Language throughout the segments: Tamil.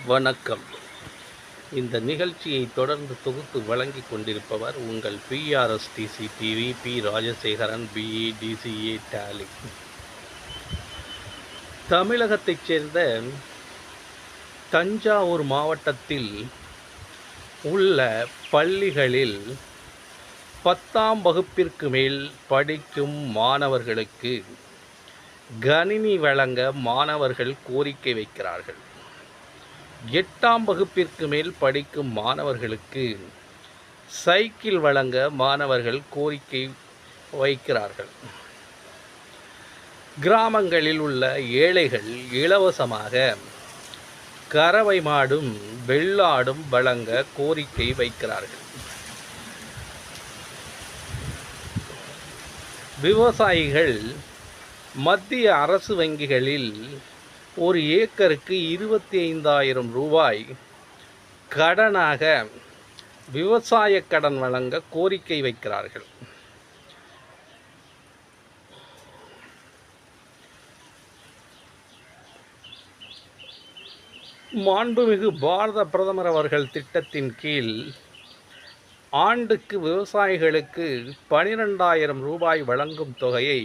வணக்கம். இந்த நிகழ்ச்சியை தொடர்ந்து தொகுத்து வழங்கிக் கொண்டிருப்பவர் உங்கள் PRSTC TV P. Rajasekaran, BE, DCA, Tally. தமிழகத்தைச் சேர்ந்த தஞ்சாவூர் மாவட்டத்தில் உள்ள பள்ளிகளில் 10ஆம் வகுப்பிற்கு மேல் படிக்கும் மாணவர்களுக்கு கணினி வழங்க மாணவர்கள் கோரிக்கை வைக்கிறார்கள். 8ஆம் வகுப்பிற்கு மேல் படிக்கும் மாணவர்களுக்கு சைக்கிள் வழங்க மாணவர்கள் கோரிக்கை வைக்கிறார்கள். கிராமங்களில் உள்ள ஏழைகள் இலவசமாக கறவை மாடும் வெள்ளாடும் வழங்க கோரிக்கை வைக்கிறார்கள். விவசாயிகள் மத்திய அரசு வங்கிகளில் ஒரு ஏக்கருக்கு 25,000 ரூபாய் கடனாக விவசாய கடன் வழங்க கோரிக்கை வைக்கிறார்கள். மாண்புமிகு பாரத பிரதமர் அவர்கள் திட்டத்தின் கீழ் ஆண்டுக்கு விவசாயிகளுக்கு 12,000 ரூபாய் வழங்கும் தொகையை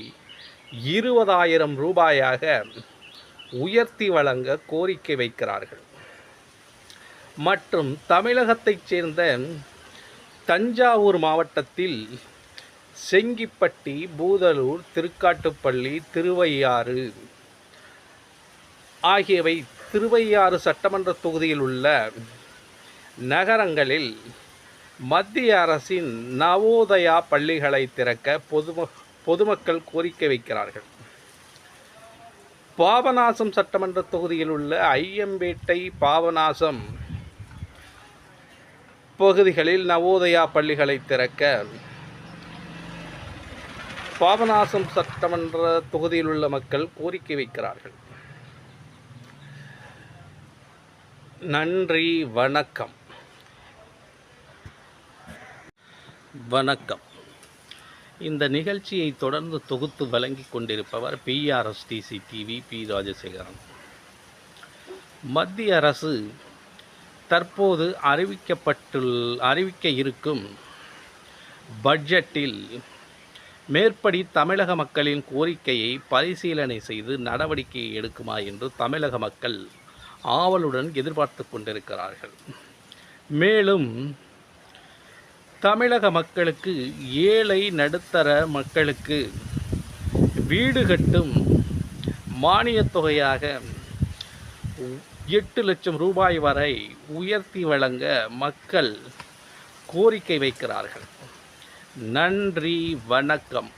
20,000 ரூபாயாக உயர்த்தி வழங்க கோரிக்கை வைக்கிறார்கள். மற்றும் தமிழகத்தைச் சேர்ந்த தஞ்சாவூர் மாவட்டத்தில் செங்கிப்பட்டி, பூதலூர், திருக்காட்டுப்பள்ளி, திருவையாறு ஆகியவை திருவையாறு சட்டமன்ற தொகுதியில் உள்ள நகரங்களில் மத்திய அரசின் நவோதயா பள்ளிகளை திறக்க பொதுமக்கள் கோரிக்கை வைக்கிறார்கள். பாபநாசம் சட்டமன்ற தொகுதியில் உள்ள ஐயம்பேட்டை, பாபநாசம் பகுதிகளில் நவோதயா பள்ளிகளை திறக்க பாபநாசம் சட்டமன்ற தொகுதியில் உள்ள மக்கள் கோரிக்கை வைக்கிறார்கள். நன்றி, வணக்கம். இந்த நிகழ்ச்சியை தொடர்ந்து தொகுத்து வழங்கிக் கொண்டிருப்பவர் பிஆர்எஸ்டிசி டிவி பி. ராஜசேகரன். மத்திய அரசு தற்போது அறிவிக்க இருக்கும் பட்ஜெட்டில் மேற்படி தமிழக மக்களின் கோரிக்கையை பரிசீலனை செய்து நடவடிக்கை எடுக்குமா என்று தமிழக மக்கள் ஆவலுடன் எதிர்பார்த்து கொண்டிருக்கிறார்கள். மேலும் தமிழக மக்களுக்கு, ஏழை நடுத்தர மக்களுக்கு வீடு கட்டும் மானியத் தொகையாக 8 லட்சம் ரூபாய் வரை உயர்த்தி வழங்க மக்கள் கோரிக்கை வைக்கிறார்கள். நன்றி, வணக்கம்.